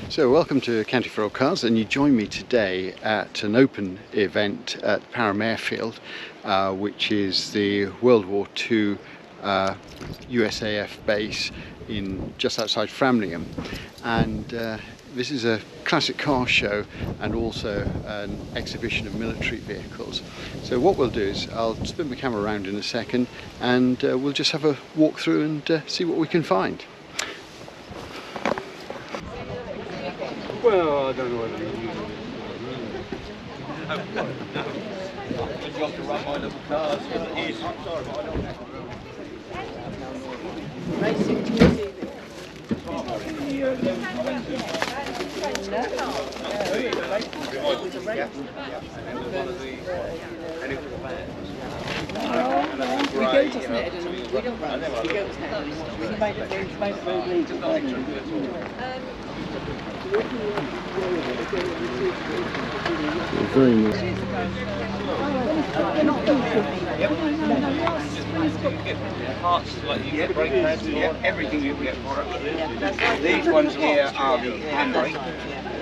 So welcome to County for Old Cars, and you join me today at an open event at Parham Airfield, which is the World War II USAF base in just outside Framlingham. And this is a classic car show and also an exhibition of military vehicles. So what we'll do is I'll spin the camera around in a second, and we'll just have a walk through and see what we can find. Well, I don't know what it is. You have to run my little cars. It is. We go to Sneddon, we don't run, we go to Sneddon. We made it road legal. Very nice. Parts like you get brake pads, everything you can get for it. These ones here are the handbrake.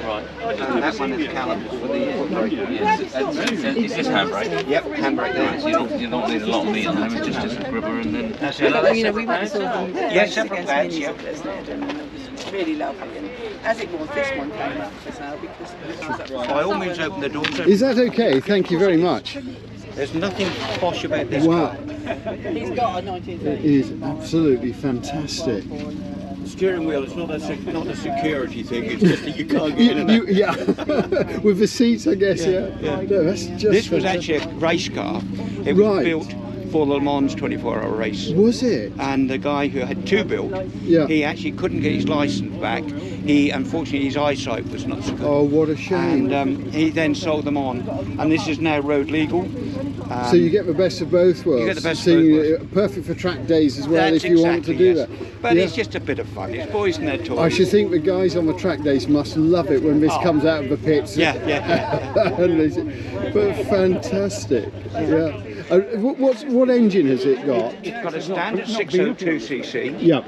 Right. And that one is calipers for the footbrake. Is this handbrake? Yep, handbrake there. So you don't need a lot of meat on them, just as a grubber and then... That's it. You know, we went and saw them. Yeah, separate pads, yeah. It's really lovely. And as it was, this one came up for sale because it was up. By all means, open the door. Is that okay? Thank you very much. There's nothing posh about this Wow, car. He's got a 1930. it is absolutely fantastic. Steering wheel, it's not a security thing, it's just that you can't get in it. Yeah, with the seats, I guess. Yeah. No, that's just This was fantastic. actually a race car. It was Right. built for the Le Mans 24-hour race. Was it? And the guy who had two built, Yeah. he actually couldn't get his license back. Unfortunately, his eyesight was not so good. Oh, what a shame. And he then sold them on, and this is now road legal. So you get the best of both worlds. You get the best So of both you- worlds. Perfect for track days as well, That's if you want to exactly, do yes. that. But Yeah. it's just a bit of fun. It's boys and their toys. I should think the guys on the track days must love it when this comes out of the pits. Yeah. And they say, but fantastic. Yeah. What engine has it got? It's got a standard 602cc. Yeah.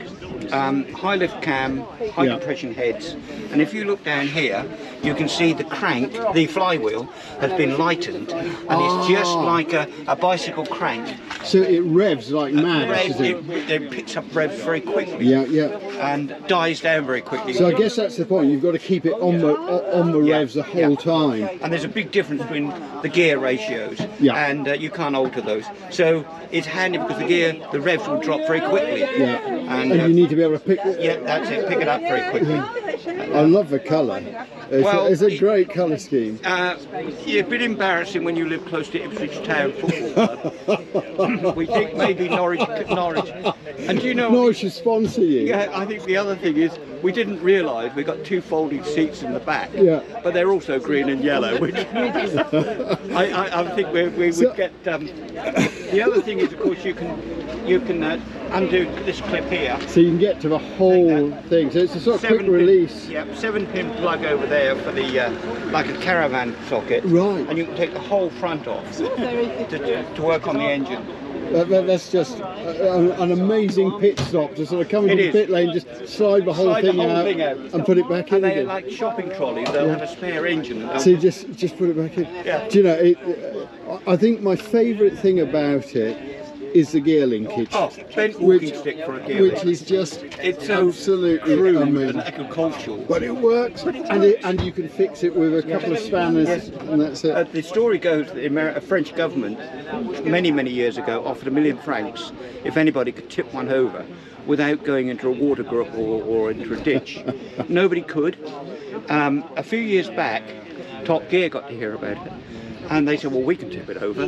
High lift cam, high Yeah. compression heads, and if you look down here, you can see the crank, the flywheel, has been lightened, and it's just like a bicycle crank. So it revs like mad, does it? It picks up revs very quickly Yeah, yeah. and dies down very quickly. So I guess that's the point. You've got to keep it on the revs the whole time. And there's a big difference between the gear ratios, Yeah. and you can't alter those. So it's handy because the revs will drop very quickly. Yeah. And, And you need to be able to pick it. yeah, that's it. Pick it up very quickly. I love the colour. Well, It's a great colour scheme. Yeah, a bit embarrassing when you live close to Ipswich Town Football Club. We think maybe Norwich. And do you know? Norwich should sponsor you. Yeah, I think the other thing is we didn't realise we got two folding seats in the back. Yeah. But they're also green and yellow, which I think we would get. The other thing is, of course, you can undo this clip here. So you can get to the whole thing. So it's a sort of quick release. Yeah, 7-pin plug over there for the like a caravan socket. Right. And you can take the whole front off to work on the engine. That's just an amazing pit stop to sort of come into the pit lane, just slide the whole, thing, out and put it back in And they're again. like shopping trolleys, they'll have a spare engine. So you just put it back in. Yeah. Do you know, I think my favourite thing about it is the gear linkage. Oh, bent walking stick for a gear Which linkage. is just It's so absolutely crude amazing. and agricultural. But it works, and you can fix it with a couple of spanners, and that's it. The story goes that the French government, many years ago, offered £1 million if anybody could tip one over without going into a water group or into a ditch. Nobody could. A few years back, Top Gear got to hear about it. And they said, well, we can tip it over.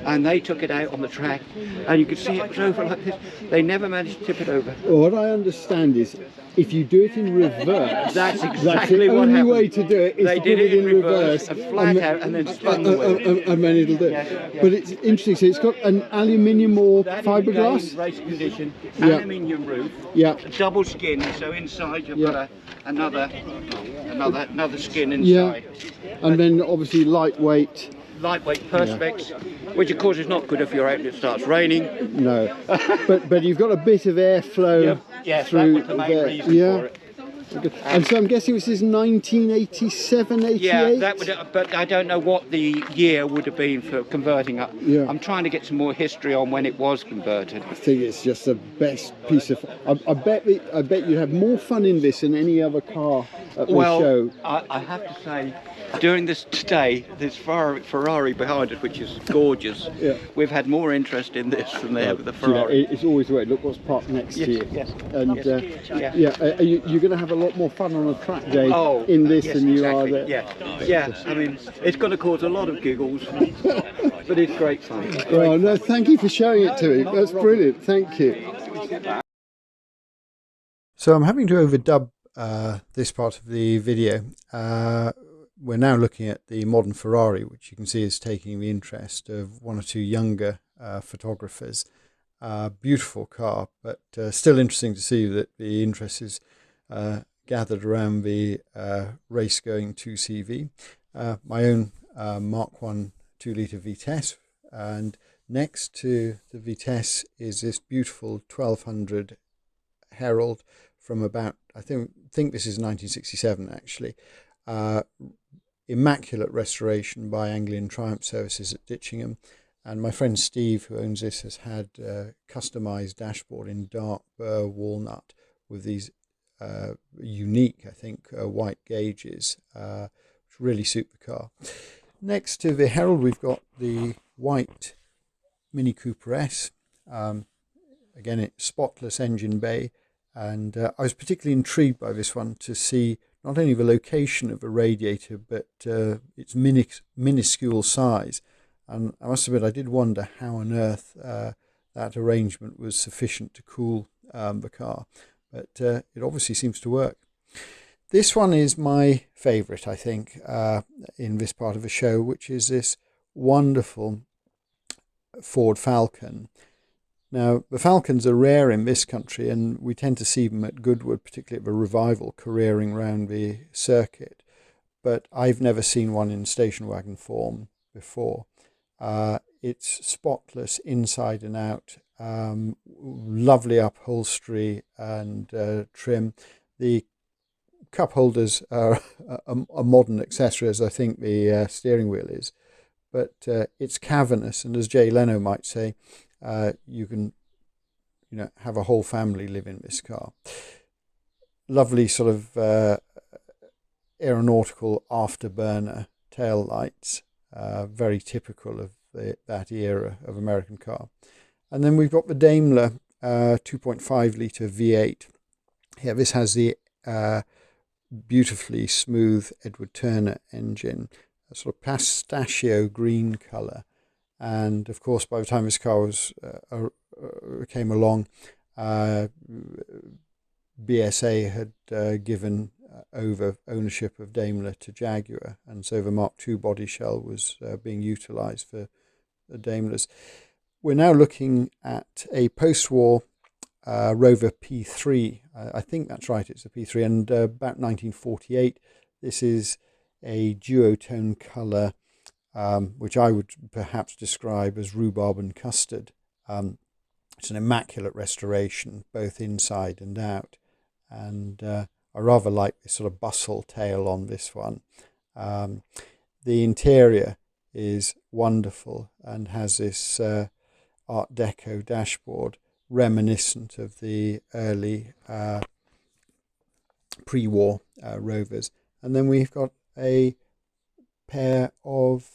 And they took it out on the track, and you could see it was over like this. They never managed to tip it over. Well, what I understand is, if you do it in reverse, That's the exactly what only happened. way to do it is They to did put it it in reverse, flat out, and then spun the wheel. and then it'll do it. Yeah. But it's interesting, so it's got an aluminium or That is fiberglass? again race condition, Yeah. aluminium roof, Yeah. double skin, so inside you've Yeah. got another skin Yeah. inside. And then obviously lightweight. Lightweight perspex, which of course is not good if you're out and it starts raining. No. but you've got a bit of airflow Yes, that through was the main there. reason Yeah. for it. And so I'm guessing this is 1987, 88? Yeah, that would, but I don't know what the year would have been for converting up. Yeah. I'm trying to get some more history on when it was converted. I think it's just the best piece of... I bet you'd have more fun in this than any other car at the show. I have to say, during this today, this Ferrari behind it, which is gorgeous, Yeah. we've had more interest in this than they have with the Ferrari. It's always the way. Look what's parked next to you. Yes. And you're going to have a lot more fun on a track day in this yes, than you exactly. are there. Yeah. I mean, it's going to cause a lot of giggles, but it's great fun. Oh no, thank you for showing it to me. That's brilliant. Thank you. So I'm having to overdub this part of the video. We're now looking at the modern Ferrari, which you can see is taking the interest of one or two younger photographers. Beautiful car, but still interesting to see that the interest is gathered around the race-going 2CV. My own Mark 1 2-litre Vitesse, and next to the Vitesse is this beautiful 1200 Herald from about, I think this is 1967 actually. Immaculate restoration by Anglian Triumph Services at Ditchingham. And my friend Steve, who owns this, has had customised dashboard in dark walnut with these unique, I think, white gauges, which really suit the car. Next to the Herald, we've got the white Mini Cooper S. Again, it's spotless engine bay. And I was particularly intrigued by this one to see not only the location of the radiator, but its minuscule size. And I must admit, I did wonder how on earth that arrangement was sufficient to cool the car. But it obviously seems to work. This one is my favourite, I think, in this part of the show, which is this wonderful Ford Falcon. Now, the Falcons are rare in this country, and we tend to see them at Goodwood, particularly at the Revival, careering round the circuit. But I've never seen one in station wagon form before. It's spotless inside and out, lovely upholstery and trim. The cup holders are a modern accessory, as I think the steering wheel is. But it's cavernous, and as Jay Leno might say, you can, have a whole family live in this car. Lovely sort of aeronautical afterburner tail lights, very typical of that era of American car. And then we've got the Daimler 2.5 litre V8. Here, this has the beautifully smooth Edward Turner engine, a sort of pistachio green colour. And of course, by the time this car came along, BSA had given over ownership of Daimler to Jaguar, and so the Mark II body shell was being utilised for the Daimlers. We're now looking at a post-war Rover P3. I think that's right, it's a P3, and about 1948. This is a duotone colour, which I would perhaps describe as rhubarb and custard. It's an immaculate restoration, both inside and out. And I rather like this sort of bustle tail on this one. The interior is wonderful and has this Art Deco dashboard reminiscent of the early pre-war Rovers. And then we've got a pair of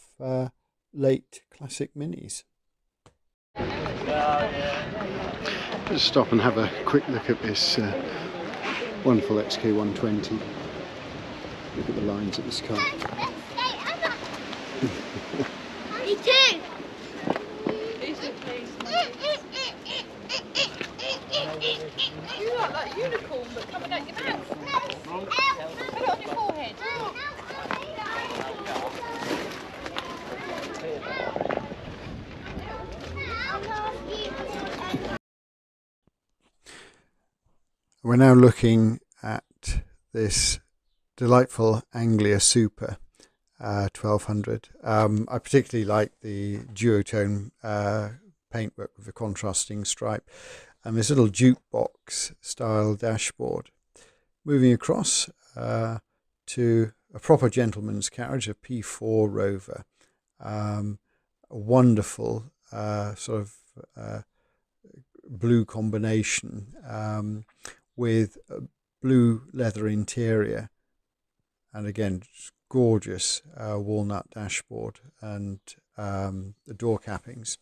late classic minis. Let's stop and have a quick look at this wonderful XK120. Look at the lines of this car. Me too! You look like a unicorn, but coming out your mouth. Put it on your forehead. We're now looking at this delightful Anglia Super 1200. I particularly like the duotone paintwork with the contrasting stripe and this little jukebox style dashboard. moving across to a proper gentleman's carriage, a P4 Rover. A wonderful sort of blue combination with a blue leather interior, and again gorgeous walnut dashboard and the door cappings.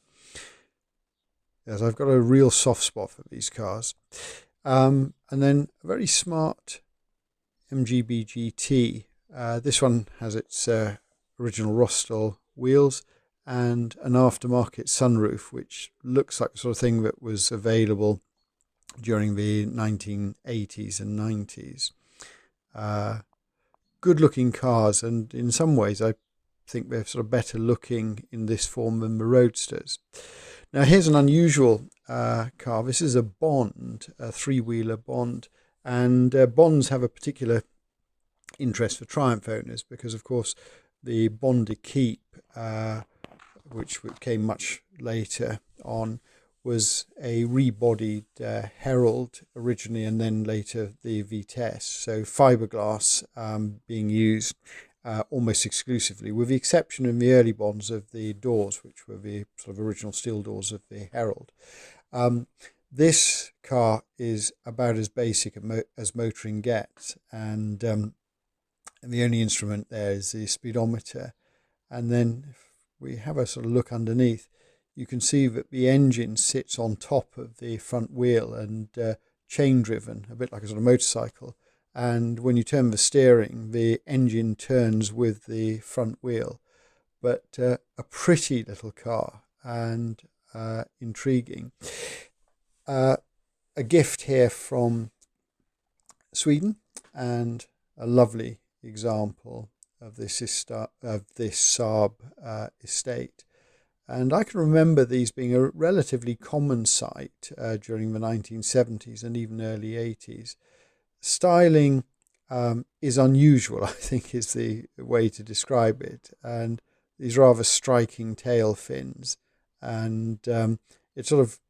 Yes, I've got a real soft spot for these cars. And then a very smart MGB GT. This one has its original Rostall wheels and an aftermarket sunroof, which looks like the sort of thing that was available during the 1980s and 90s. Good looking cars, and in some ways I think they're sort of better looking in this form than the Roadsters. Now here's an unusual car. This is a Bond, a three-wheeler Bond, and Bonds have a particular interest for Triumph owners because, of course, the Bond Equipe, which came much later on, was a rebodied Herald originally, and then later the Vitesse. So fiberglass being used almost exclusively, with the exception in the early Bonds of the doors, which were the sort of original steel doors of the Herald. This car is about as basic as motoring gets, and the only instrument there is the speedometer. And then if we have a sort of look underneath, you can see that the engine sits on top of the front wheel and chain driven, a bit like a sort of motorcycle. And when you turn the steering, the engine turns with the front wheel. But a pretty little car and intriguing. A gift here from Sweden, and a lovely example of this Saab estate. And I can remember these being a relatively common sight during the 1970s and even early 80s. Styling is unusual, I think is the way to describe it. And these rather striking tail fins. And it sort of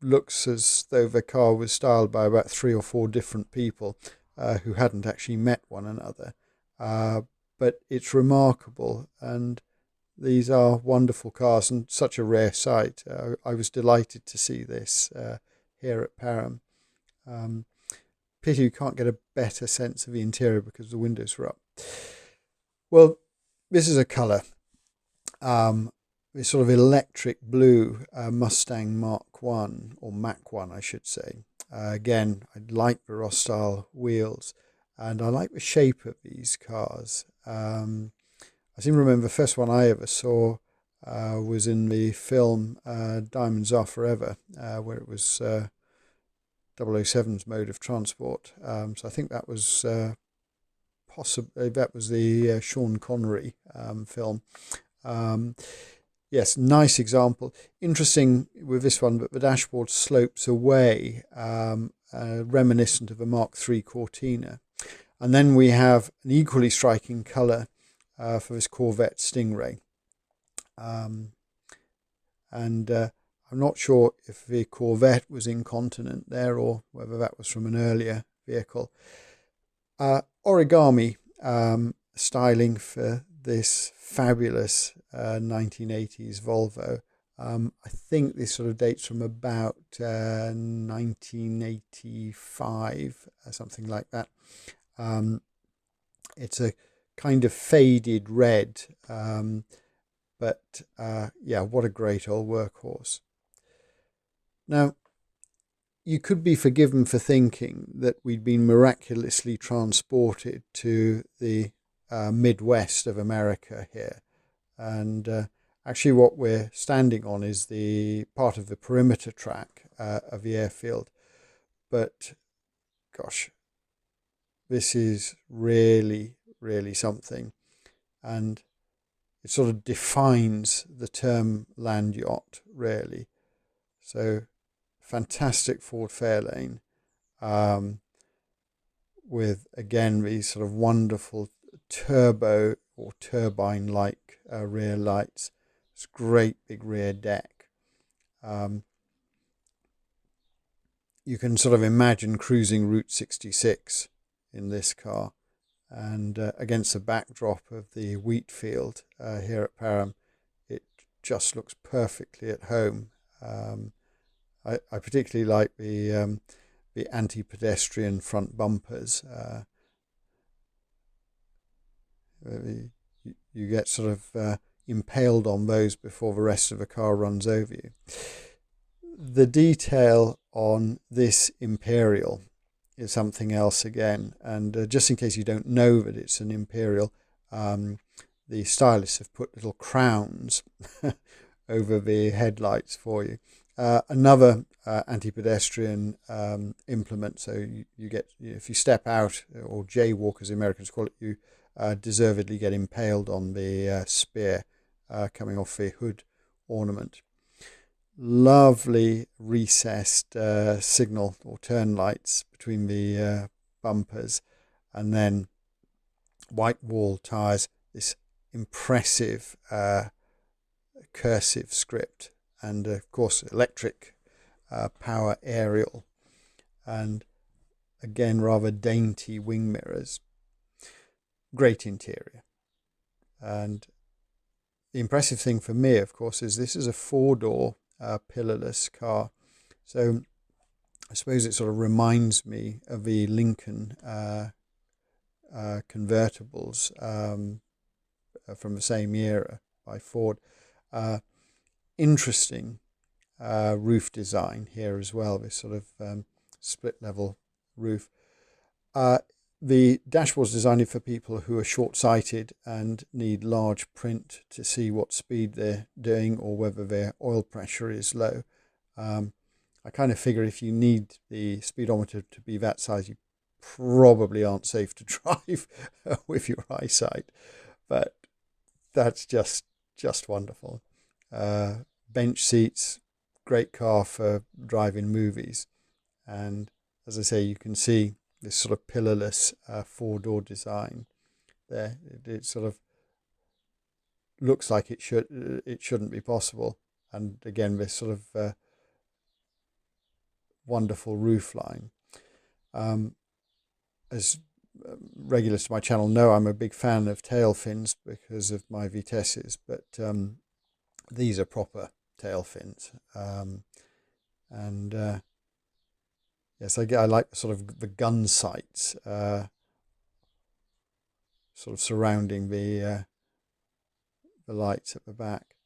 looks as though the car was styled by about 3 or 4 different people who hadn't actually met one another. But it's remarkable, and these are wonderful cars and such a rare sight. I was delighted to see this here at Parham. Pity you can't get a better sense of the interior because the windows were up. Well, this is a colour. This sort of electric blue Mustang Mark 1, or Mach 1 I should say. Again, I like the Rostall wheels, and I like the shape of these cars. I seem to remember the first one I ever saw was in the film Diamonds Are Forever, where it was 007's mode of transport. So I think that was possibly the Sean Connery film. Yes, nice example. Interesting with this one, but the dashboard slopes away, reminiscent of a Mark III Cortina. And then we have an equally striking colour for this Corvette Stingray. And I'm not sure if the Corvette was incontinent there or whether that was from an earlier vehicle. Origami styling for this fabulous 1980s Volvo. I think this sort of dates from about 1985, something like that. It's a kind of faded red, but yeah, what a great old workhorse. Now, you could be forgiven for thinking that we'd been miraculously transported to the Midwest of America here. And actually what we're standing on is the part of the perimeter track of the airfield. But gosh, this is really, really something. And it sort of defines the term land yacht, really. So fantastic Ford Fairlane, with again these sort of wonderful turbo or turbine-like rear lights. It's great big rear deck. You can sort of imagine cruising Route 66 in this car, and against the backdrop of the wheat field here at Parham, it just looks perfectly at home. I particularly like the anti-pedestrian front bumpers. You get sort of impaled on those before the rest of the car runs over you. The detail on this Imperial is something else again, and just in case you don't know that it's an Imperial, the stylists have put little crowns over the headlights for you. Another anti-pedestrian implement, so you get, if you step out, or jaywalk as the Americans call it, you deservedly get impaled on the spear coming off the hood ornament. Lovely recessed signal or turn lights between the bumpers, and then white wall tyres, this impressive cursive script, and of course electric power aerial, and again rather dainty wing mirrors. Great interior. And the impressive thing for me, of course, is this is a 4-door pillarless car. So I suppose it sort of reminds me of the Lincoln convertibles from the same era by Ford. Interesting roof design here as well, this sort of split level roof. The dashboard's designed for people who are short-sighted and need large print to see what speed they're doing or whether their oil pressure is low. I kind of figure if you need the speedometer to be that size, you probably aren't safe to drive with your eyesight. But that's just wonderful. Bench seats, great car for driving movies. And as I say, you can see this sort of pillarless 4-door design there. It sort of looks like it shouldn't be possible. And again, this sort of wonderful roof line. As regulars to my channel know, I'm a big fan of tail fins because of my Vitesses, but these are proper tail fins. Yes, I like sort of the gun sights sort of surrounding the lights at the back.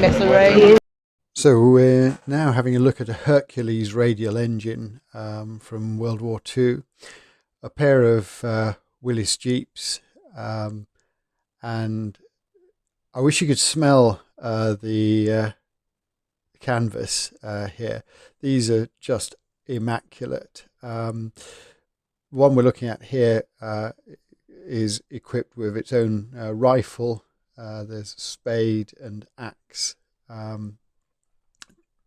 misery. So we're now having a look at a Hercules radial engine from World War II, a pair of Willis Jeeps, and I wish you could smell the canvas here. These are just immaculate. One we're looking at here is equipped with its own rifle. There's a spade and axe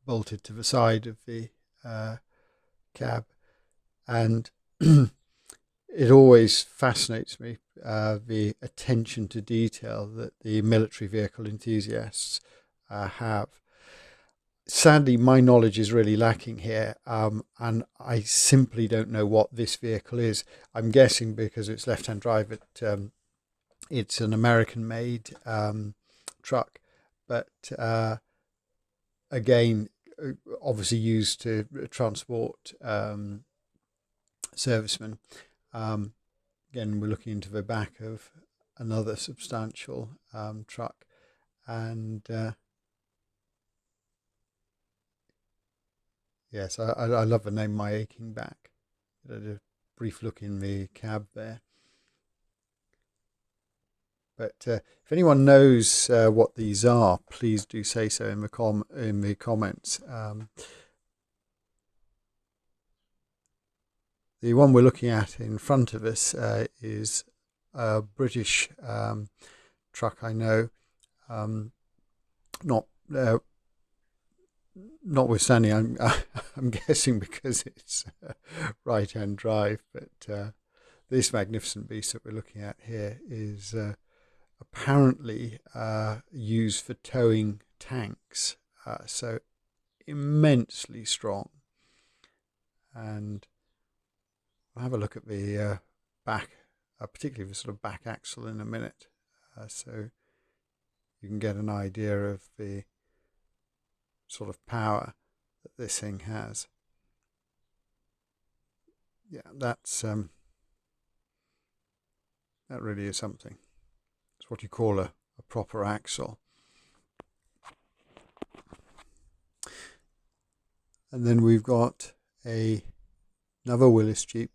bolted to the side of the cab, and it always fascinates me the attention to detail that the military vehicle enthusiasts have. Sadly, my knowledge is really lacking here, and I simply don't know what this vehicle is. I'm guessing because it's left-hand drive, it's an American-made truck, but again, obviously used to transport servicemen. Again, we're looking into the back of another substantial truck, and yes, I love the name My Aching Back. I had a brief look in the cab there. But if anyone knows what these are, please do say so in the comments. The one we're looking at in front of us is a British truck. I know, notwithstanding, I'm guessing because it's right-hand drive. But this magnificent beast that we're looking at here is apparently used for towing tanks, so immensely strong. And I'll have a look at the back, particularly the sort of back axle in a minute, so you can get an idea of the sort of power that this thing has. Yeah, that's that really is something. It's what you call a proper axle. And then we've got another Willis Jeep.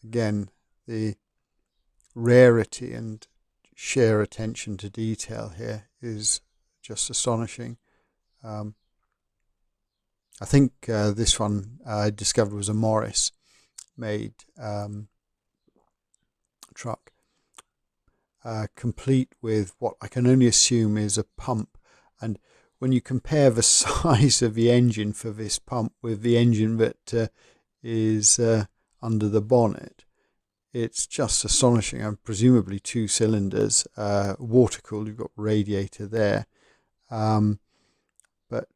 Again, the rarity and sheer attention to detail here is just astonishing. I think this one I discovered was a Morris made truck, complete with what I can only assume is a pump. And when you compare the size of the engine for this pump with the engine that is under the bonnet, it's just astonishing. And presumably 2 cylinders, water cooled. You've got radiator there, but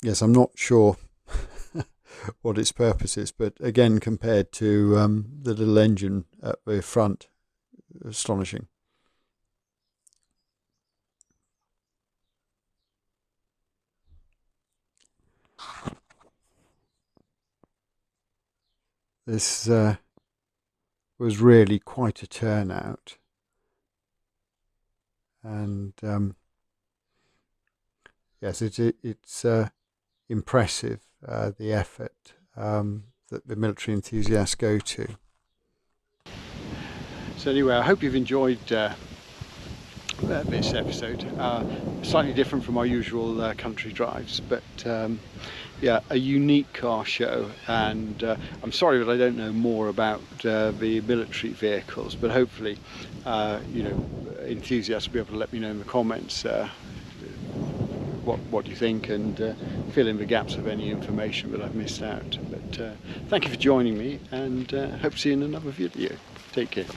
yes, I'm not sure what its purpose is. But again, compared to the little engine at the front, astonishing. This was really quite a turnout, and yes, it's impressive, the effort that the military enthusiasts go to. So anyway, I hope you've enjoyed this episode. Slightly different from our usual country drives, but yeah, a unique car show. And I'm sorry that I don't know more about the military vehicles, but hopefully you know, enthusiasts will be able to let me know in the comments what you think, and fill in the gaps of any information that I've missed out. But thank you for joining me, and hope to see you in another video. Take care.